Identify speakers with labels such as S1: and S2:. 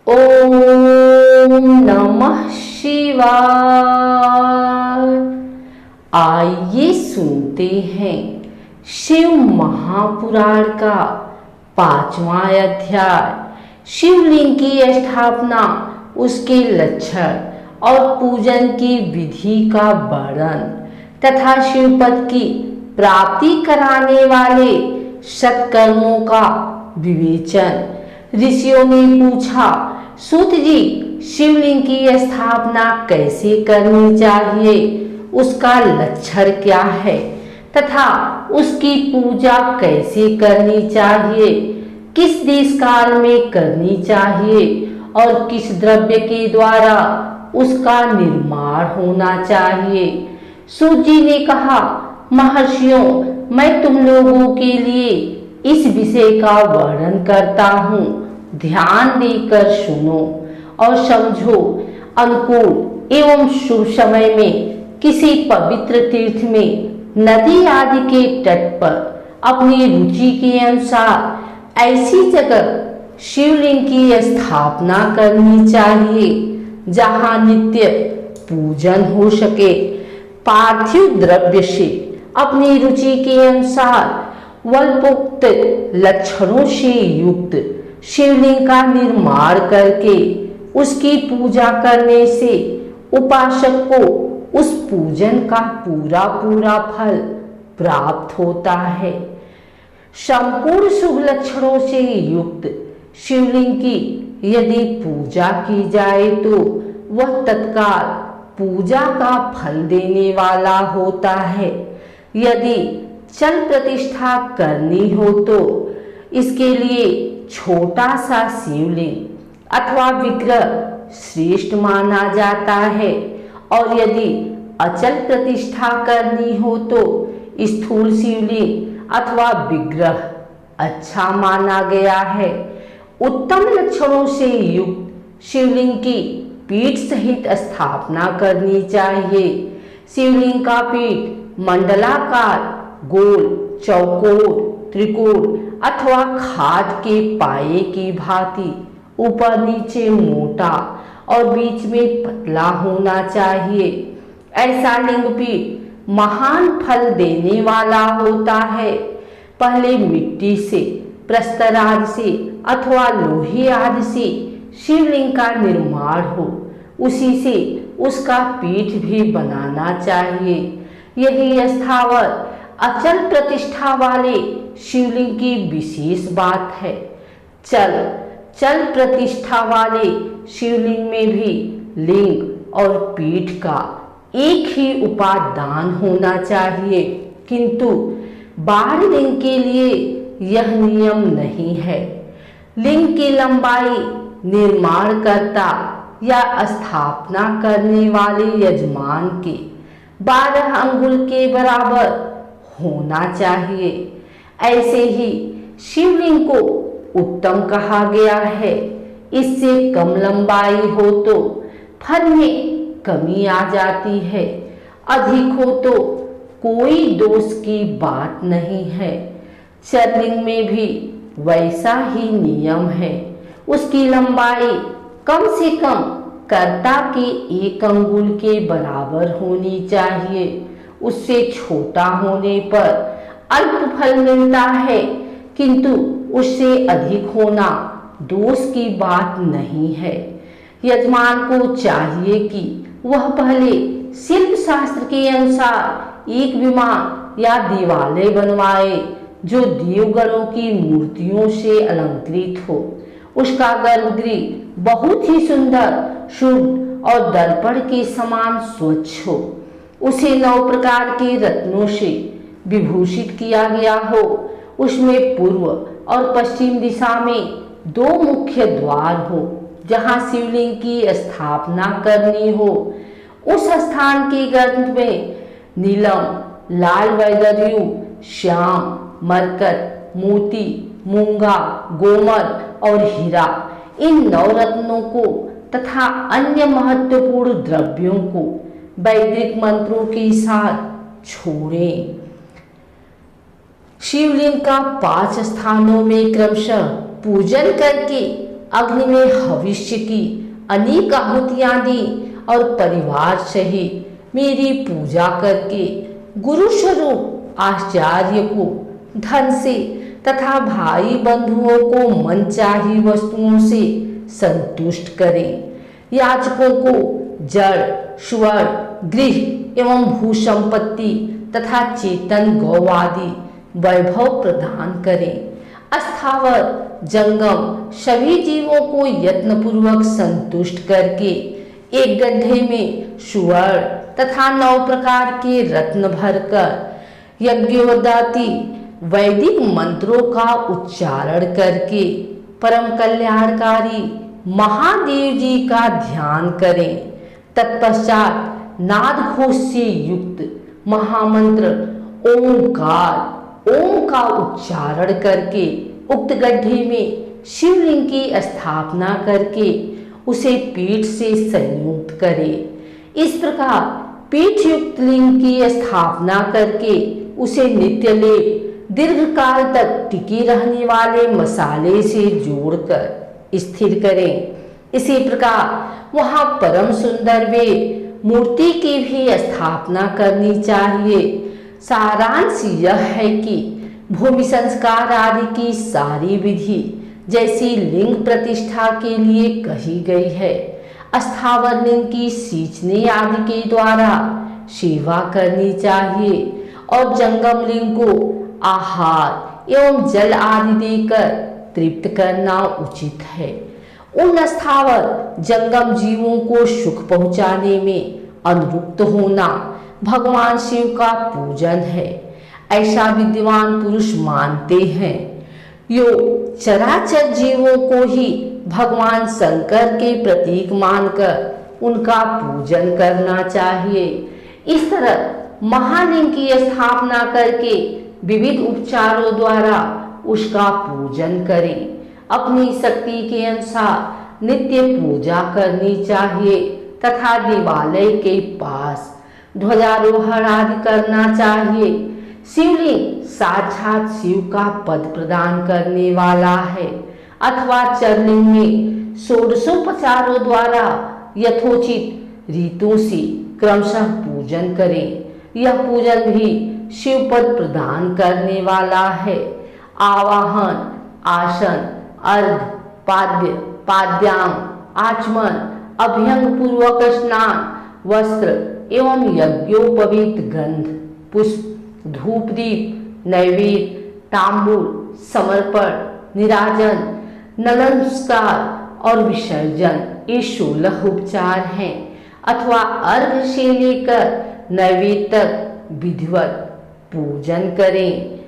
S1: ओम नमः शिवाय। आइए सुनते हैं शिव महापुराण का 5वां अध्याय, शिवलिंग की स्थापना, उसके लक्षण और पूजन की विधि का वर्णन तथा शिवपद की प्राप्ति कराने वाले सत्कर्मों का विवेचन। ऋषियों ने पूछा, सूत जी, शिवलिंग की स्थापना कैसे करनी चाहिए, उसका लक्षण क्या है तथा उसकी पूजा कैसे करनी चाहिए, किस देश काल में करनी चाहिए और किस द्रव्य के द्वारा उसका निर्माण होना चाहिए। सूत जी ने कहा, महर्षियों, मैं तुम लोगों के लिए इस विषय का वर्णन करता हूँ, ध्यान देकर सुनो और समझो। अनुकूल एवं शुभ समय में किसी पवित्र तीर्थ में, नदी आदि के तट पर अपनी रुचि के अनुसार ऐसी जगह शिवलिंग की स्थापना करनी चाहिए जहाँ नित्य पूजन हो सके। पार्थिव द्रव्य से अपनी रुचि के अनुसार वल्पोक्त लक्षणों से युक्त शिवलिंग का निर्माण करके उसकी पूजा करने से उपासक को उस पूजन का पूरा पूरा फल प्राप्त होता है। संपूर्ण शुभ लक्षणों से युक्त शिवलिंग की यदि पूजा की जाए तो वह तत्काल पूजा का फल देने वाला होता है। यदि चल प्रतिष्ठा करनी हो तो इसके लिए छोटा सा शिवलिंग अथवा विग्रह श्रेष्ठ माना जाता है, और यदि अचल प्रतिष्ठा करनी हो तो स्थूल शिवलिंग अथवा विग्रह अच्छा माना गया है। उत्तम लक्षणों से युक्त शिवलिंग की पीठ सहित स्थापना करनी चाहिए। शिवलिंग का पीठ मंडलाकार, गोल, चौकोर, त्रिकोण अथवा खाद के पाए की भांति ऊपर नीचे मोटा और बीच में पतला होना चाहिए। ऐसा लिंग पीठ महान फल देने वाला होता है। पहले मिट्टी से, प्रस्तर आदि से अथवा लोहे आदि से शिवलिंग का निर्माण हो, उसी से उसका पीठ भी बनाना चाहिए। यही स्थावर अचल प्रतिष्ठा वाले शिवलिंग की विशेष बात है। चल प्रतिष्ठा वाले शिवलिंग में भी लिंग और पीठ का एक ही उपादान होना चाहिए, किंतु बाह्य लिंग के लिए यह नियम नहीं है। लिंग की लंबाई निर्माणकर्ता या स्थापना करने वाले यजमान के 12 अंगुल के बराबर होना चाहिए। ऐसे ही शिवलिंग को उत्तम कहा गया है। इससे कम लंबाई हो तो फल में कमी आ जाती है, अधिक हो तो कोई दोष की बात नहीं है। चरलिंग में भी वैसा ही नियम है। उसकी लंबाई कम से कम कर्ता के 1 अंगुल के बराबर होनी चाहिए। उससे छोटा होने पर अल्प फल मिलता है, किंतु उससे अधिक होना दोष की बात नहीं है। यजमान को चाहिए कि वह पहले शिल्प शास्त्र के अनुसार एक विमान या दिवाले बनवाए जो देवगणों की मूर्तियों से अलंकृत हो। उसका गर्भगृह बहुत ही सुंदर, शुद्ध और दर्पण के समान स्वच्छ हो। उसे 9 प्रकार के रत्नों से विभूषित किया गया हो। उसमें पूर्व और पश्चिम दिशा में 2 मुख्य द्वार हो जहाँ शिवलिंग की स्थापना करनी हो। उस स्थान के गर्भ में नीलम, लाल वैदर्यु, श्याम, मरकत, मोती, मूंगा, गोमर और हीरा, इन 9 रत्नों को तथा अन्य महत्वपूर्ण द्रव्यों को वैदिक मंत्रों के साथ छोड़ें। शिवलिंग का 5 स्थानों में क्रमशः पूजन करके अग्नि में भविष्य की अनेक आहुतियां दी और परिवार सहित मेरी पूजा करके गुरु स्वरूप आचार्य को धन से तथा भाई बंधुओं को मनचाही वस्तुओं से संतुष्ट करें। याचकों को जड़, स्वर, गृह एवं भू संपत्ति तथा चेतन गौ आदि वैभव प्रदान करें। अस्थावर जंगम सभी जीवों को यत्नपूर्वक संतुष्ट करके एक गड्ढे में सुवर्ण तथा 9 प्रकार के रत्न भरकर यज्ञोदाति वैदिक मंत्रों का उच्चारण करके परम कल्याणकारी महादेव जी का ध्यान करें। तत्पश्चात नाद घोष से युक्त महामंत्र ओम का उच्चारण करके उक्त गड्ढे में शिवलिंग की स्थापना करके उसे पीठ से संयुक्त करें। इस प्रकार पीठ युक्त लिंग की स्थापना करके उसे नित्यलेप दीर्घ काल तक टिके रहने वाले मसाले से जोड़कर स्थिर करें। इसी प्रकार वहां परम सुंदर वे मूर्ति की भी स्थापना करनी चाहिए। सारांश यह है कि भूमि संस्कार आदि की सारी विधि जैसी लिंग प्रतिष्ठा के लिए कही गई है, अस्थावर लिंग की सींचने आदि के द्वारा सेवा करनी चाहिए और जंगम लिंग को आहार एवं जल आदि देकर तृप्त करना उचित है। उन अस्थावर जंगम जीवों को सुख पहुंचाने में अनुरुक्त होना भगवान शिव का पूजन है, ऐसा विद्वान पुरुष मानते हैं। यो चराचर जीवों को ही भगवान शंकर के प्रतीक मानकर उनका पूजन करना चाहिए। इस तरह महालिंग की स्थापना करके विविध उपचारों द्वारा उसका पूजन करें। अपनी शक्ति के अनुसार नित्य पूजा करनी चाहिए तथा देवालय के पास ध्वजारोहण आदि करना चाहिए। शिवलिंग साक्षात शिव का पद प्रदान करने वाला है अथवा चरलिंग में षोडशोपचारों द्वारा यथोचित रीतों से क्रमशः पूजन करें। यह पूजन भी शिव पद प्रदान करने वाला है। आवाहन, आसन, अर्घ, पाद्यांग, आचमन, अभ्यंग पूर्वक स्नान, वस्त्र एवं यज्ञोपवीत गंध, पुष्प, धूप दीप, नैवेद्य, तांबूल, समर्पण, निराजन, नमस्कार और विसर्जन ये 16 उपचार हैं अथवा अर्घ से लेकर नैवेद्य तक विधिवत पूजन करें।